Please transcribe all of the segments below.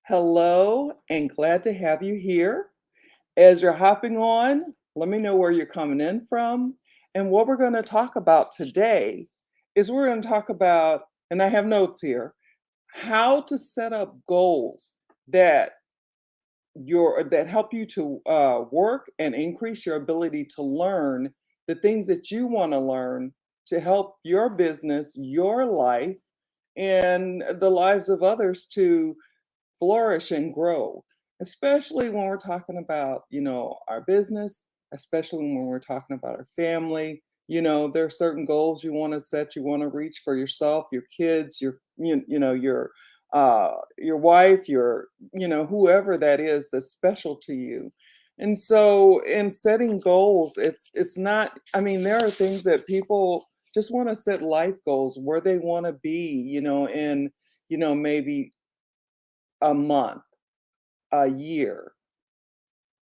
Hello, and glad to have you here. As you're hopping on, let me know where you're coming in from. And what we're going to talk about today is we're going to talk about, and I have notes here, how to set up goals that that help you to work and increase your ability to learn the things that you want to learn to help your business, your life, and the lives of others to flourish and grow, especially when we're talking about, our business, especially when we're talking about our family. There are certain goals you want to set, you want to reach for yourself, your kids, your wife, whoever that is that's special to you. And so in setting goals, it's not, I mean, there are things that people just want to set life goals where they want to be, in maybe a month, a year,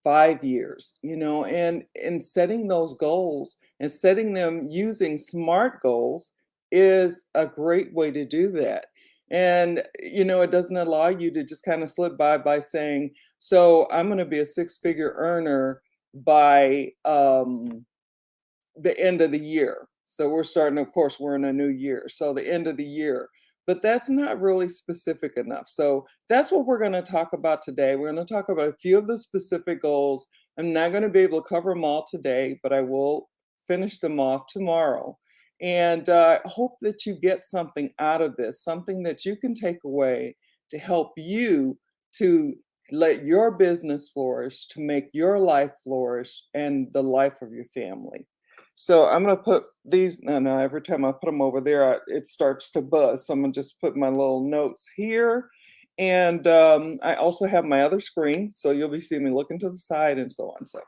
5 years, and setting those goals and setting them using SMART goals is a great way to do that. And, it doesn't allow you to just kind of slip by saying, so I'm going to be a six-figure earner by the end of the year. So we're starting, of course, we're in a new year. So the end of the year. But that's not really specific enough. So that's what we're going to talk about today. We're going to talk about a few of the specific goals. I'm not going to be able to cover them all today, but I will finish them off tomorrow. And hope that you get something out of this, something that you can take away to help you to let your business flourish, to make your life flourish, and the life of your family. So I'm gonna put these, no, every time I put them over there, it starts to buzz. So I'm gonna just put my little notes here. And I also have my other screen, so you'll be seeing me looking to the side and so on. So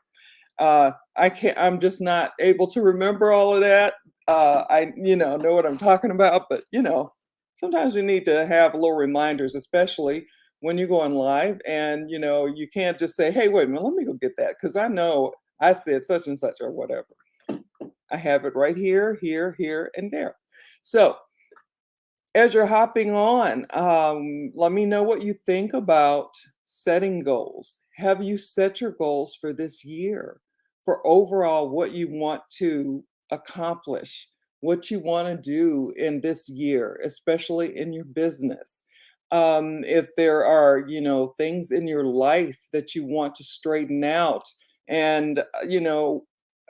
I'm just not able to remember all of that. I, know what I'm talking about, but sometimes you need to have little reminders, especially when you go on live and, you can't just say, hey, wait a minute, let me go get that. Cause I know I said such and such or whatever. I have it right here, here, here, and there. So as you're hopping on, let me know what you think about setting goals. Have you set your goals for this year, for overall what you want to accomplish, what you want to do in this year, especially in your business? If there are, things in your life that you want to straighten out, and,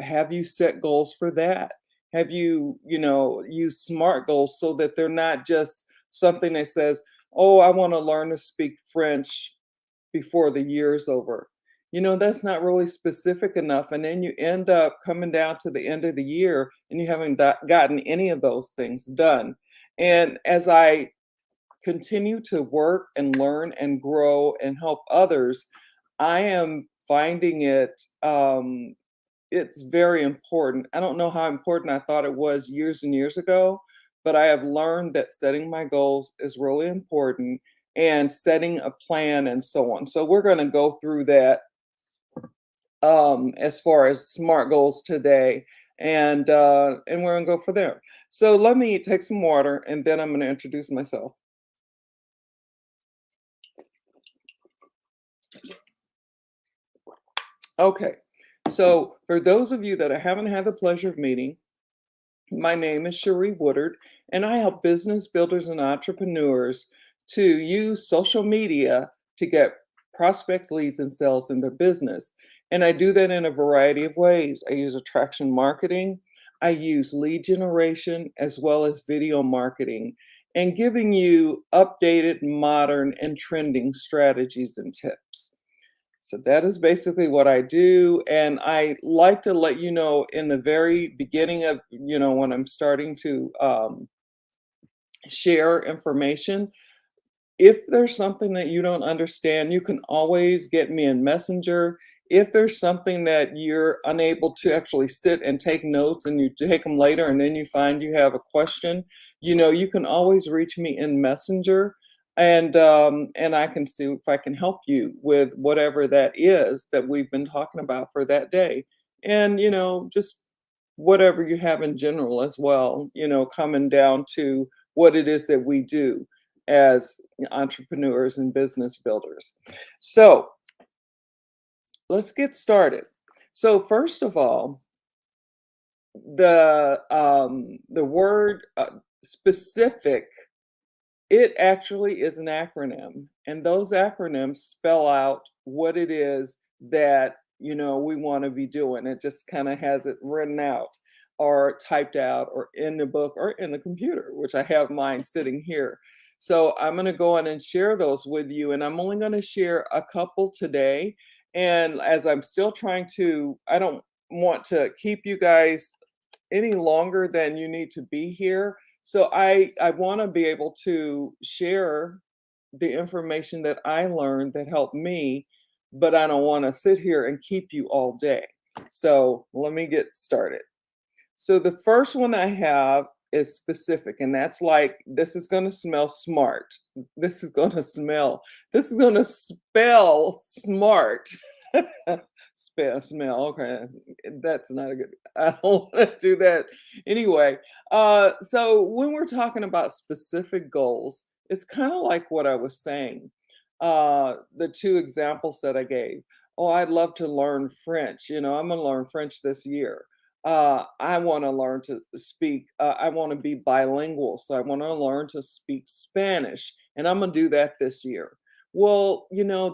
have you set goals for that? Have you, used SMART goals so that they're not just something that says, oh, I want to learn to speak French before the year's over? That's not really specific enough. And then you end up coming down to the end of the year and you haven't gotten any of those things done. And as I continue to work and learn and grow and help others, I am finding it's very important. I don't know how important I thought it was years and years ago, but I have learned that setting my goals is really important and setting a plan and so on. So we're going to go through that as far as SMART goals today, and we're going to go for there. So let me take some water and then I'm going to introduce myself. Okay. So for those of you that I haven't had the pleasure of meeting, my name is Cherie Woodard, and I help business builders and entrepreneurs to use social media to get prospects, leads, and sales in their business. And I do that in a variety of ways. I use attraction marketing, I use lead generation, as well as video marketing, and giving you updated, modern, and trending strategies and tips. So that is basically what I do. And I like to let you know in the very beginning of, when I'm starting to share information, if there's something that you don't understand, you can always get me in Messenger. If there's something that you're unable to actually sit and take notes and you take them later and then you find you have a question, you can always reach me in Messenger, and I can see if I can help you with whatever that is that we've been talking about for that day. And, just whatever you have in general as well, coming down to what it is that we do. as entrepreneurs and business builders. So let's get started. So first of all, the word specific, it actually is an acronym, and those acronyms spell out what it is that, we want to be doing. It just kind of has it written out or typed out or in the book or in the computer, which I have mine sitting here. So I'm going to go on and share those with you, and I'm only going to share a couple today. And as I'm still trying to, I don't want to keep you guys any longer than you need to be here. So I want to be able to share the information that I learned that helped me, but I don't want to sit here and keep you all day. So let me get started. So the first one I have is specific, and that's like this is going to smell smart. This is going to smell. This is going to spell smart. Smell. Okay, that's not a good. I don't want to do that anyway. So when we're talking about specific goals, it's kind of like what I was saying. The two examples that I gave. Oh, I'd love to learn French. I'm going to learn French this year. I want to learn to speak. I want to be bilingual, so I want to learn to speak Spanish, and I'm going to do that this year. Well,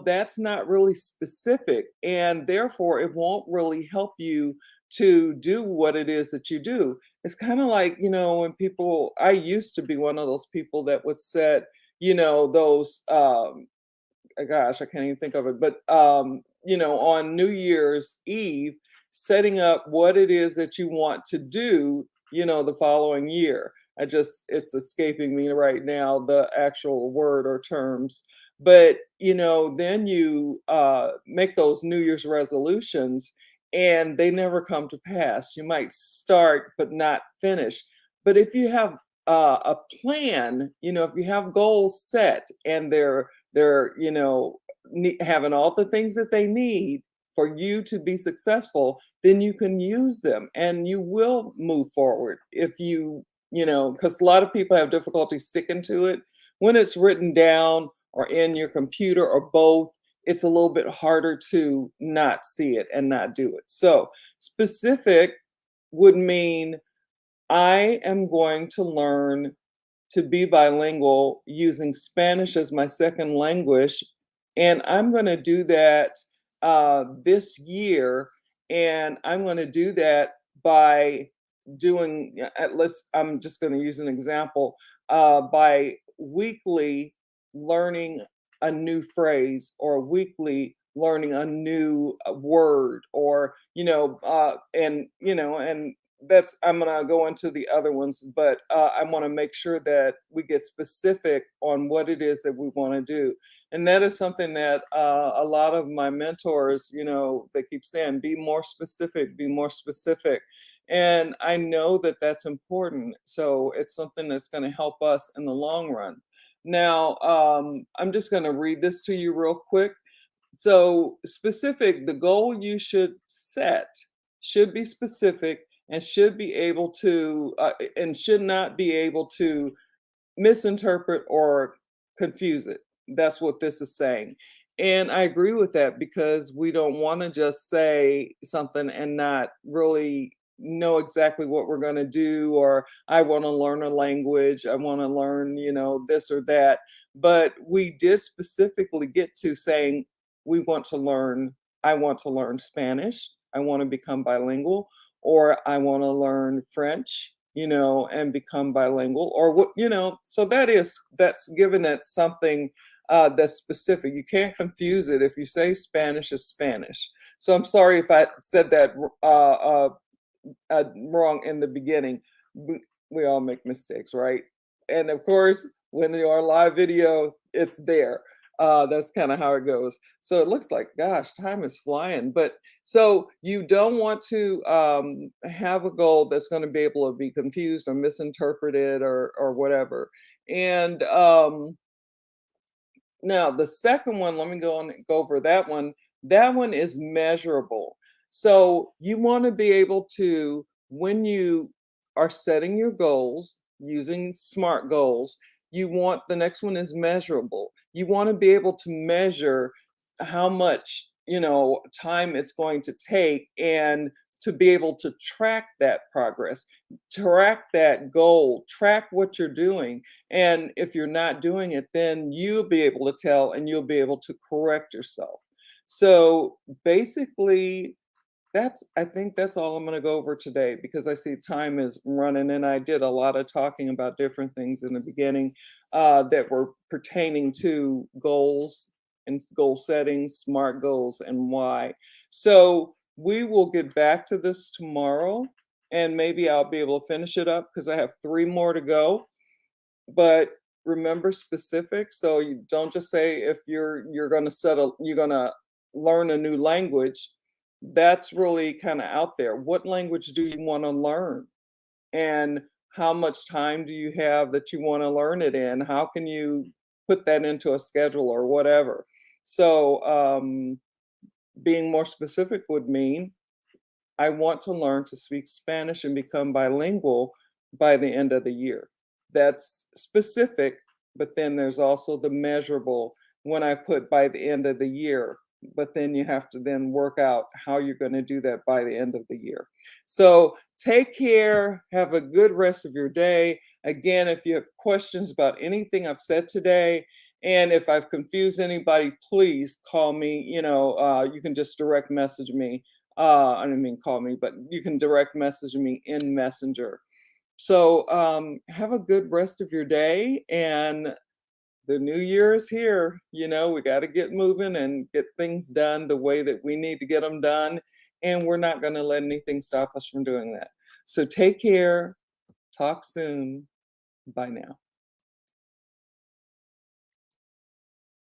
that's not really specific, and therefore it won't really help you to do what it is that you do. It's kind of like, when people, I used to be one of those people that would set, those gosh, I can't even think of it, but on New Year's Eve, setting up what it is that you want to do, the following year. It's escaping me right now, the actual word or terms. But, then you make those New Year's resolutions and they never come to pass. You might start, but not finish. But if you have a plan, if you have goals set and they're having all the things that they need for you to be successful, then you can use them and you will move forward. If because a lot of people have difficulty sticking to it when it's written down or in your computer or both. It's a little bit harder to not see it and not do it. So specific would mean I am going to learn to be bilingual using Spanish as my second language. And I'm going to do that this year. And I'm going to do that by doing, I'm just going to use an example, by weekly learning a new phrase or weekly learning a new word or, and that's I'm gonna go into the other ones, but I want to make sure that we get specific on what it is that we want to do, and that is something that a lot of my mentors, they keep saying, be more specific, and I know that that's important. So it's something that's going to help us in the long run. Now, I'm just going to read this to you real quick. So, specific, the goal you should set should be specific and should be able to, and should not be able to misinterpret or confuse it. That's what this is saying. And I agree with that because we don't want to just say something and not really know exactly what we're going to do, or I want to learn a language, I want to learn, this or that. But we did specifically get to saying we want to learn, I want to learn Spanish, I want to become bilingual, or I want to learn French, and become bilingual, or what, so that's given it something that's specific. You can't confuse it. If you say Spanish is Spanish. So I'm sorry if I said that wrong in the beginning. We all make mistakes, right? And of course, when you are live video, it's there. That's kind of how it goes. So it looks like, gosh, time is flying. But so you don't want to have a goal that's going to be able to be confused or misinterpreted or whatever. And now, the second one, let me go on and go over that one. That one is measurable. So you want to be able to, when you are setting your goals using SMART goals, You want the next one is measurable. You want to be able to measure how much, time it's going to take and to be able to track that progress, track that goal, track what you're doing. And if you're not doing it, then you'll be able to tell and you'll be able to correct yourself. So basically, I think that's all I'm gonna go over today because I see time is running and I did a lot of talking about different things in the beginning that were pertaining to goals and goal setting, SMART goals, and why. So we will get back to this tomorrow and maybe I'll be able to finish it up because I have three more to go. But remember specifics. So you don't just say if you're gonna learn a new language. That's really kind of out there. What language do you want to learn? And how much time do you have that you want to learn it in? How can you put that into a schedule or whatever? So being more specific would mean I want to learn to speak Spanish and become bilingual by the end of the year. That's specific, but then there's also the measurable when I put by the end of the year. But then you have to then work out how you're going to do that by the end of the year. So take care. Have a good rest of your day. Again, if you have questions about anything I've said today, and if I've confused anybody, please call me. You can just direct message me. I didn't mean call me, but you can direct message me in Messenger. So have a good rest of your day. And the new year is here. We got to get moving and get things done the way that we need to get them done. And we're not going to let anything stop us from doing that. So take care. Talk soon. Bye now.